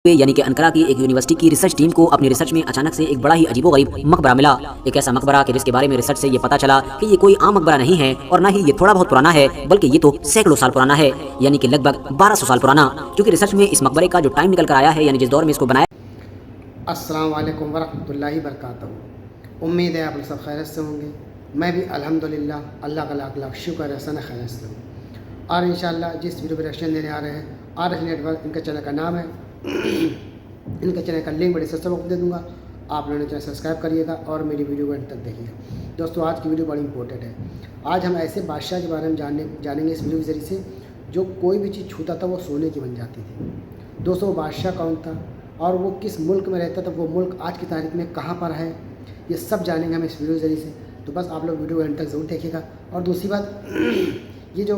यानी कि अनकरा की एक यूनिवर्सिटी की रिसर्च टीम को अपनी रिसर्च में अचानक से एक बड़ा ही अजीबोगरीब मकबरा मिला। एक ऐसा मकबरा कि जिसके बारे में रिसर्च से ये पता चला कि ये कोई आम मकबरा नहीं है और ना ही ये थोड़ा बहुत पुराना है, बल्कि ये तो सैकड़ों साल पुराना है, यानी कि लगभग 1200 साल पुराना। क्योंकि रिसर्च में इस मकबरे का जो टाइम निकल कर आया है, यानी जिस दौर में इसको बनाया। अस्सलाम वालेकुम वरहमतुल्लाहि वबरकातुहू। उम्मीद है आप लोग सब खैरियत से होंगे। मैं भी अल्हम्दुलिल्लाह, अल्लाह का लाख लाख शुक्र है, सन खैरियत से हूँ। और इंशाअल्लाह जिस वीडियो पर रिएक्शन देने आ रहे हैं, RS नेटवर्क इनका चैनल का नाम है। इनके चैनल का लिंक बड़े डिस्क्रिप्शन बॉक्स दे दूँगा, आप लोगों ने चैनल सब्सक्राइब करिएगा और मेरी वीडियो को अंत तक देखिएगा। दोस्तों, आज की वीडियो बड़ी इंपॉर्टेंट है। आज हम ऐसे बादशाह के बारे में जानेंगे इस वीडियो के ज़रिए से, जो कोई भी चीज़ छूता था वो सोने की बन जाती थी। दोस्तों, वो बादशाह कौन था और वो किस मुल्क में रहता था, वो मुल्क आज की तारीख में कहाँ पर है, ये सब जानेंगे हम इस वीडियो के ज़रिए से। तो बस आप लोग वीडियो अंत तक ज़रूर देखिएगा। और दूसरी बात, ये जो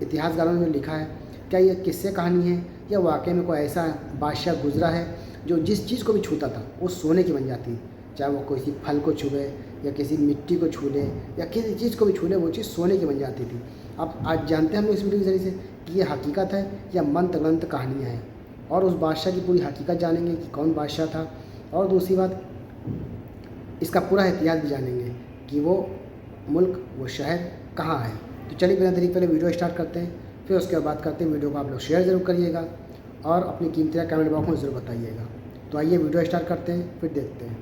इतिहासकारों ने लिखा है, क्या ये किस्से कहानी है या वाकई में कोई ऐसा बादशाह गुजरा है जो जिस चीज़ को भी छूता था वो सोने की बन जाती, चाहे वो किसी फल को छूए या किसी मिट्टी को छू ले या किसी चीज़ को भी छू ले, वो चीज़ सोने की बन जाती थी। अब आज जानते हैं हम इस वीडियो के ज़रिए से कि ये हकीकत है या मंत्र कहानियाँ हैं, और उस बादशाह की पूरी हकीकत जानेंगे कि कौन बादशाह था। और दूसरी बात, इसका पूरा इतिहास भी जानेंगे कि वो मुल्क, वो शहर कहाँ है। तो चलिए बिना देरी पहले वीडियो स्टार्ट करते हैं, फिर उसके बाद बात करते हैं। वीडियो को आप लोग शेयर ज़रूर करिएगा और अपनी कीमती कमेंट बॉक्स में ज़रूर बताइएगा। तो आइए वीडियो स्टार्ट करते हैं, फिर देखते हैं।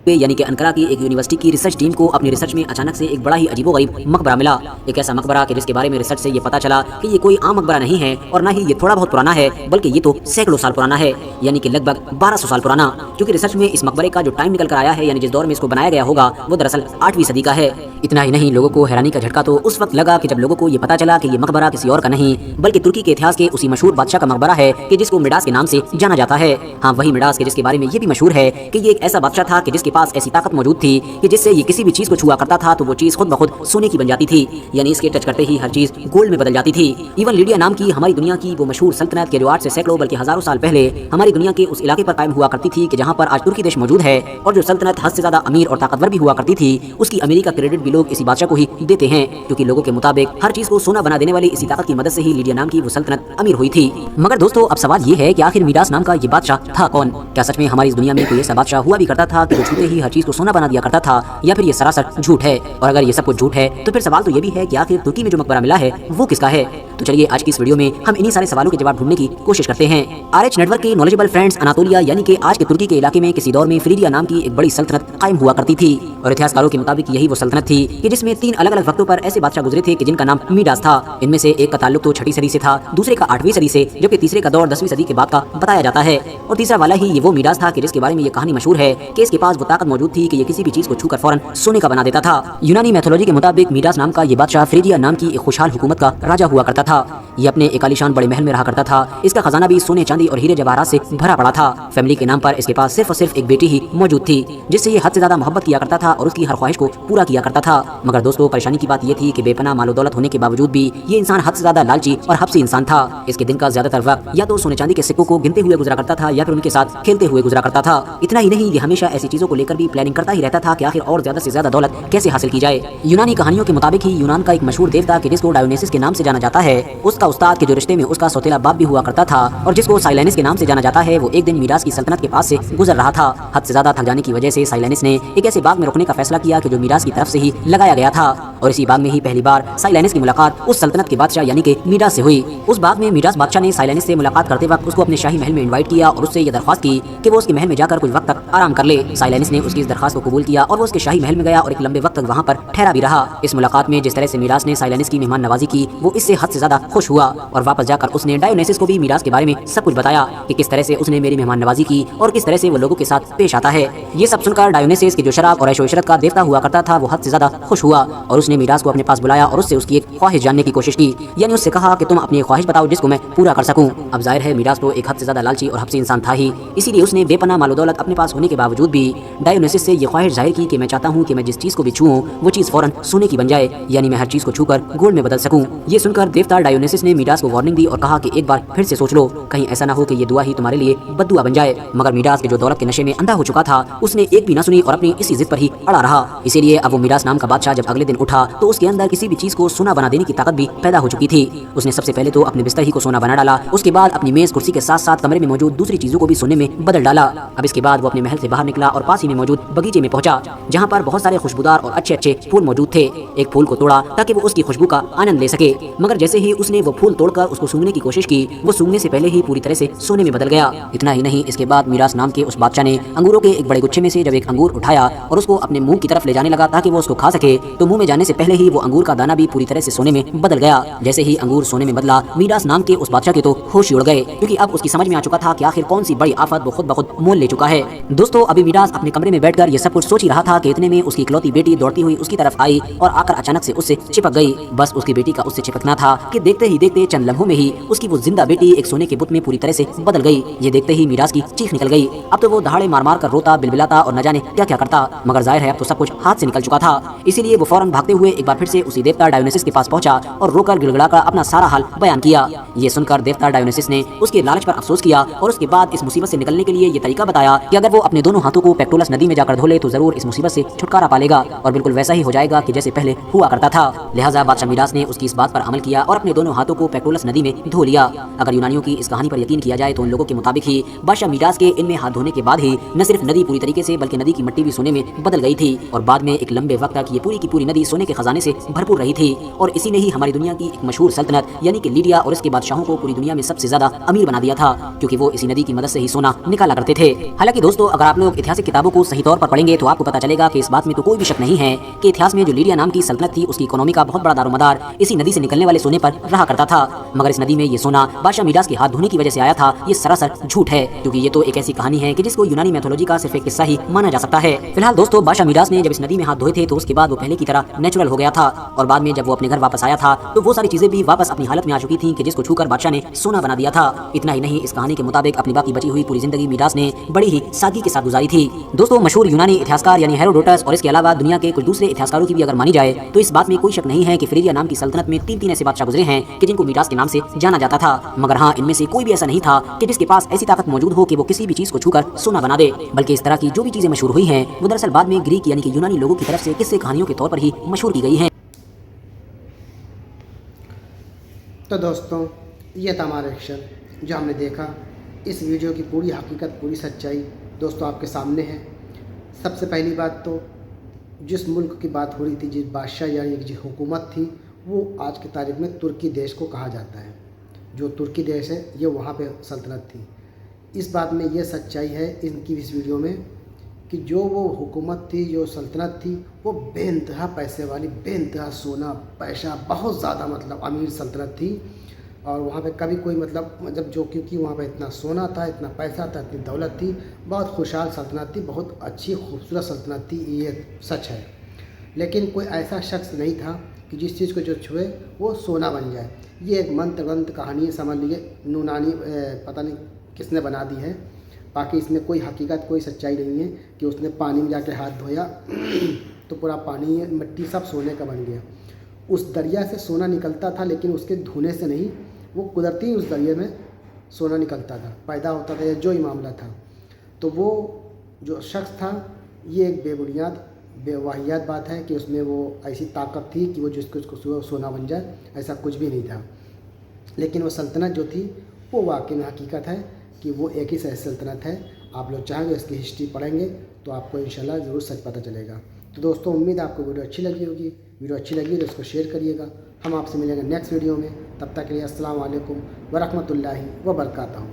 यानी कि अनकरा की एक यूनिवर्सिटी की रिसर्च टीम को अपनी रिसर्च में अचानक से एक बड़ा ही अजीबोगरीब मकबरा मिला। एक ऐसा मकबरा कि जिसके बारे में रिसर्च से ये पता चला कि ये कोई आम मकबरा नहीं है और ना ही ये थोड़ा बहुत पुराना है, बल्कि ये तो सैकड़ों साल पुराना है, यानी कि लगभग 1200 साल पुराना। क्योंकि रिसर्च में इस मकबरे का जो टाइम निकल कर आया है, यानी जिस दौर में इसको बनाया गया होगा, वो दरअसल 8वीं सदी का है। इतना ही नहीं, लोगों को हैरानी का झटका तो उस वक्त लगा कि जब लोगों को ये पता चला कि ये मकबरा किसी और का नहीं, बल्कि तुर्की के इतिहास के उसी मशहूर बादशाह का मकबरा है कि जिसको मिडास के नाम से जाना जाता है। हाँ, वही मिडास के जिसके बारे में ये भी मशहूर है कि ये एक ऐसा बादशाह था कि जिसके पास ऐसी ताकत मौजूद थी कि जिससे ये किसी भी चीज को छुआ करता था तो वो चीज खुद ब खुद सोने की बन जाती थी, यानी इसके टच करते ही हर चीज गोल्ड में बदल जाती थी। इवन लीडिया नाम की हमारी दुनिया की वो मशहूर सल्तनत के जो आज से सैकड़ों बल्कि हजारों साल पहले हमारी दुनिया के उस इलाके पर कायम हुआ करती थी कि जहाँ पर आज तुर्की देश मौजूद है, और जो सल्तनत हद से ज्यादा अमीर और ताकतवर भी हुआ करती थी, उसकी अमीरी का क्रेडिट भी लोग इसी बादशाह को ही देते हैं। क्योंकि लोगों के मुताबिक हर चीज को सोना बना देने वाली इसी ताकत की मदद से ही लीडिया नाम की वो सल्तनत अमीर हुई थी। मगर दोस्तों, अब सवाल ये है कि आखिर मिडास नाम का ये बादशाह था कौन? क्या सच में हमारी इस दुनिया में कोई ऐसा बादशाह हुआ भी करता था कि जो छूते ही हर चीज को सोना बना दिया करता था, या फिर ये सरासर झूठ है? और अगर ये सब कुछ झूठ है तो फिर सवाल तो ये भी है कि आखिर तुर्की में जो मकबरा मिला है वो किसका है? तो चलिए आज की इस वीडियो में हम इन्हीं सारे सवालों के जवाब ढूंढने की कोशिश करते हैं। RH नेटवर्क के नॉलेजेबल फ्रेंड्स, अनातोलिया यानी कि आज के तुर्की के इलाके में किसी दौर में फ्रीडिया नाम की एक बड़ी सल्तनत कायम हुआ करती थी, और इतिहासकारों के मुताबिक यही वो सल्तनत थी कि जिसमें 3 अलग अलग वक्तों पर ऐसे बादशाह गुजरे थे कि जिनका नाम मिडास था। इनमें से एक का ताल्लुक तो 6वीं सदी से था, दूसरे का 8वीं सदी से, जबकि तीसरे का दौर 10वीं सदी के बाद का बताया जाता है। और तीसरा वाला ही ये वो मिडास था कि जिसके बारे में ये कहानी मशहूर है कि इसके पास वो ताकत मौजूद थी कि ये किसी भी चीज को छूकर फौरन सोने का बना देता था। यूनानी मैथोलॉजी के मुताबिक मिडास नाम का ये बादशाह फ्रीडिया नाम की एक खुशहाल हुकूमत का राजा हुआ करता था। ये अपने एक आलीशान बड़े महल में रहा करता था। इसका खजाना भी सोने, चांदी और हीरे जवाहरात से भरा पड़ा था। फैमिली के नाम पर इसके पास सिर्फ और सिर्फ एक बेटी ही मौजूद थी, जिससे ये हद से ज्यादा मोहब्बत किया करता था और उसकी हर ख्वाहिश को पूरा किया करता था। मगर दोस्तों, परेशानी की बात ये थी कि बेपनाह मालो दौलत होने के बावजूद भी ये इंसान हद से ज्यादा लालची और हब्सी इंसान था। इसके दिन का ज्यादातर वक्त या तो सोने चांदी के सिक्कों को गिनते हुए गुजरा करता था या फिर उनके साथ खेलते हुए गुजरा करता था। इतना ही नहीं, ये हमेशा ऐसी चीजों को लेकर भी प्लानिंग करता ही रहता था कि आखिर और ज्यादा से ज्यादा दौलत कैसे हासिल की जाए। यूनानी कहानियों के मुताबिक ही यूनान का एक मशहूर देवता कि जिसको डायोनिसिस के नाम से जाना जाता है, उसका उस्ताद के जो रिश्ते में उसका सौतेला बाप भी हुआ करता था और जिसको साइलेनिस के नाम से जाना जाता है, वो एक दिन मिडास की सल्तनत के पास से गुजर रहा था। हद से ज्यादा थक जाने की वजह से साइलेनिस ने एक ऐसे बाग में रुकने का फैसला किया कि जो मिडास की तरफ से ही लगाया गया था, और इसी बाग में ही पहली बार साइलेनिस की मुलाकात उस सल्तनत के बादशाह यानी कि मिडास से हुई। उस बाग में मिडास बादशाह ने साइलेनिस से मुलाकात करते वक्त उसको अपने शाही महल में इनवाइट किया और उससे यह दरख्वास्त की कि वो उसके महल में जाकर कुछ वक्त तक आराम कर ले। साइलेनिस ने उसकी इस दरख्वास्त को कबूल किया और वो उसके शाही महल में गया और एक लंबे वक्त तक वहाँ पर ठहरा भी रहा। इस मुलाकात में जिस तरह से मिडास ने साइलेनिस की मेहमान नवाजी की, वो इससे हद से ज्यादा खुश हुआ और वापस जाकर उसने डायोनिसिस को भी मिडास के बारे में सब कुछ बताया कि किस तरह से उसने मेरी मेहमान नवाजी की और किस तरह से वो लोगों के साथ पेश आता है। ये सब सुनकर डायोनिसिस के जो शराब और ऐशो इशरत का देवता हुआ करता था, वो हद से ज्यादा खुश हुआ और उसने मिडास को अपने पास बुलाया और उससे उसकी एक ख्वाहिश जानने की कोशिश की, यानी उससे कहा कि तुम अपनी ख्वाहिश बताओ जिसको मैं पूरा कर सकूं। अब जाहिर है मिडास तो एक हद से ज्यादा लालची और हब्सी इंसान था ही, इसीलिए उसने बेपनाह मालो दौलत अपने पास होने के बावजूद भी डायोनिसिस से ये ख्वाहिश जाहिर की कि मैं चाहता हूँ कि मैं जिस चीज को भी छूऊं वो चीज फौरन सोने की बन जाए, यानी मैं हर चीज को छूकर गोल्ड में बदल सकूं। ये सुनकर देवता देवता डायोनिसिस ने मीडास को वार्निंग दी और कहा कि एक बार फिर से सोच लो, कहीं ऐसा ना हो कि ये दुआ ही तुम्हारे लिए बद्दुआ बन जाए। मगर मीडास के जो दौलत के नशे में अंधा हो चुका था, उसने एक भी ना सुनी और अपनी इसी जिद पर ही अड़ा रहा। इसीलिए अब वो मीडास नाम का बादशाह जब अगले दिन उठा तो उसके अंदर किसी भी चीज को सोना बना देने की ताकत भी पैदा हो चुकी थी। उसने सबसे पहले तो अपने बिस्तर ही को सोना बना डाला, उसके बाद अपनी मेज कुर्सी के साथ साथ कमरे में मौजूद दूसरी चीजों को भी सोने में बदल डाला। अब इसके बाद वो अपने महल से बाहर निकला और पास ही में मौजूद बगीचे में पहुंचा, जहां पर बहुत सारे खुशबूदार और अच्छे अच्छे फूल मौजूद थे। एक फूल को तोड़ा ताकि वो उसकी खुशबू का आनंद ले सके, मगर जैसे ही उसने वो फूल तोड़कर उसको सूंघने की कोशिश की, वो सूंघने से पहले ही पूरी तरह से सोने में बदल गया। इतना ही नहीं, इसके बाद मीरास नाम के उस बादशाह ने अंगूरों के एक बड़े गुच्छे में से जब एक अंगूर उठाया और उसको अपने मुंह की तरफ ले जाने लगा ताकि वो उसको खा सके, तो मुंह में जाने से पहले ही वो अंगूर का दाना भी पूरी तरह से सोने में बदल गया। जैसे ही अंगूर सोने में बदला, मीरास नाम के उस बादशाह के तो होश ही उड़ गए, क्योंकि अब उसकी समझ में आ चुका था कि आखिर कौन सी बड़ी आफत वो खुद ब खुद मोल ले चुका है। दोस्तों, अभी मीरास अपने कमरे में बैठकर ये सब कुछ सोच ही रहा था कि इतने में उसकी इकलौती बेटी दौड़ती हुई उसकी तरफ आई और आकर अचानक से उससे चिपक गई। बस उसकी बेटी का उससे चिपकना था कि देखते ही देखते चंद लम्हों में ही उसकी वो जिंदा बेटी एक सोने के बुत में पूरी तरह से बदल गई। ये देखते ही मीरास की चीख निकल गई। अब तो वो दहाड़े मार मार कर रोता बिलबिलाता और न जाने क्या क्या करता, मगर जाहिर है अब तो सब कुछ हाथ से निकल चुका था। इसीलिए वो फौरन भागते हुए एक बार फिर से उसी देवता डायोनिसिस के पास पहुंचा और रोकर गिड़गिड़ाकर अपना सारा हाल बयान किया। ये सुनकर देवता डायोनिसिस ने उसके लालच पर अफसोस किया और उसके बाद इस मुसीबत से निकलने के लिए ये तरीका बताया कि अगर वो अपने दोनों हाथों को पेक्टोलस नदी में जाकर धो ले तो जरूर इस मुसीबत से छुटकारा पा लेगा और बिल्कुल वैसा ही हो जाएगा कि जैसे पहले हुआ करता था। लिहाजा बादशाह मीरास ने उसकी इस बात पर अमल किया और अपने दोनों हाथों को पेक्टोलस नदी में धो लिया। अगर यूनानियों की इस कहानी पर यकीन किया जाए तो उन लोगों के मुताबिक ही बादशाह मीरास के इनमें हाथ धोने के बाद ही न सिर्फ नदी पूरी तरीके से बल्कि नदी की मिट्टी भी सोने में बदल गई थी और बाद में एक लंबे वक्त तक ये पूरी की पूरी नदी सोने के खजाने से भरपूर रही थी। और इसी ने ही हमारी दुनिया की एक मशहूर सल्तनत यानी कि लीडिया और इसके बादशाहों को पूरी दुनिया में सबसे ज्यादा अमीर बना दिया था, क्योंकि वो इसी नदी की मदद से ही सोना निकाला करते थे। हालांकि दोस्तों, अगर आप लोग ऐतिहासिक किताबों को सही तौर पर पढ़ेंगे तो आपको पता चलेगा कि इस बात में तो कोई भी शक नहीं है कि इतिहास में जो लीडिया नाम की सल्तनत थी उसकी इकोनॉमी का बहुत बड़ा दारोमदार इसी नदी से निकलने वाले सोने पर रहा करता था। मगर इस नदी में ये सोना बादशाह मीरास के हाथ धोने की वजह से आया था, ये सरासर झूठ है, क्योंकि ये तो एक ऐसी कहानी है कि जिसको यूनानी मैथोलॉजी का सिर्फ एक किस्सा ही माना जा सकता है। फिलहाल दोस्तों, बादशाह मीरास ने जब इस नदी में हाथ धोए थे तो उसके बाद वो पहले की तरह नेचुरल हो गया था और बाद में जब वो अपने घर वापस आया था तो वो सारी चीजें भी वापस अपनी हालत में आ चुकी थी कि जिसको छूकर बादशाह ने सोना बना दिया था। इतना ही नहीं, इस कहानी के मुताबिक अपनी बाकी बची हुई पूरी जिंदगी मीरास ने बड़ी ही सादगी के साथ गुजारी थी। दोस्तों, मशहूर यूनानी इतिहासकार यानी हेरोडोटस और इसके अलावा दुनिया के कुछ दूसरे इतिहासकारों की भी अगर मानी जाए तो इस बात में कोई शक नहीं है कि फिरिया नाम की सल्तनत में तीन ऐसे बादशाह गुजरे हैं कि जिनको मीरास के नाम से जाना जाता था। मगर हाँ, इनमें से कोई भी ऐसा नहीं था कि जिसके पास ऐसी ताकत मौजूद हो कि वो किसी भी चीज को छूकर सोना बना दे, बल्कि इस तरह की जो भी चीजें मशहूर हुई हैं वो दरअसल बाद में ग्रीक यानी कि यूनानी लोगों की तरफ से किस्से कहानियों के तौर पर ही मशहूर की गई हैं। तो दोस्तों, ये था हमारा रिएक्शन जो हमने देखा। इस वीडियो की पूरी हकीकत, पूरी सच्चाई दोस्तों आपके सामने है। सबसे पहली बात तो जिस मुल्क की बात हो रही थी, जिस बादशाह यानी जिस हुकूमत थी, वो आज की तारीख में तुर्की देश को कहा जाता है। जो तुर्की देश है ये वहाँ पे सल्तनत थी। इस बात में ये सच्चाई है इनकी इस वीडियो में कि जो वो हुकूमत थी, जो सल्तनत थी, वो बेइंतहा पैसे वाली, बेइंतहा सोना पैसा, बहुत ज़्यादा मतलब अमीर सल्तनत थी। और वहाँ पे कभी कोई मतलब जो क्योंकि वहाँ पे इतना सोना था, इतना पैसा था, इतनी दौलत थी, बहुत खुशहाल सल्तनत थी, बहुत अच्छी खूबसूरत सल्तनत थी, ये सच है। लेकिन कोई ऐसा शख्स नहीं था कि जिस चीज़ को जो छुए वो सोना बन जाए। ये एक मंत्रगंत कहानी समझ लीजिए, यूनानी पता नहीं किसने बना दी है। बाकी इसमें कोई हकीकत, कोई सच्चाई नहीं है कि उसने पानी में जाके हाथ धोया तो पूरा पानी मिट्टी सब सोने का बन गया। उस दरिया से सोना निकलता था, लेकिन उसके धोने से नहीं, वो कुदरती उस दरिया में सोना निकलता था, पैदा होता था, जो ही मामला था। तो वो जो शख्स था, ये एक बेबुनियाद बेवाहियात बात है कि उसमें वो ऐसी ताकत थी कि वो जिसको सोना बन जाए, ऐसा कुछ भी नहीं था। लेकिन वो सल्तनत जो थी वो वाकई में हकीकत है कि वो एक ही सल्तनत है। आप लोग चाहेंगे इसकी हिस्ट्री पढ़ेंगे तो आपको इंशाल्लाह ज़रूर सच पता चलेगा। तो दोस्तों, उम्मीद है आपको वीडियो अच्छी लगी होगी। वीडियो अच्छी लगी तो इसको शेयर करिएगा। हम आपसे मिलेंगे नेक्स्ट वीडियो में। तब तक के लिए अस्सलाम वालेकुम व रहमतुल्लाहि व बरकातहू।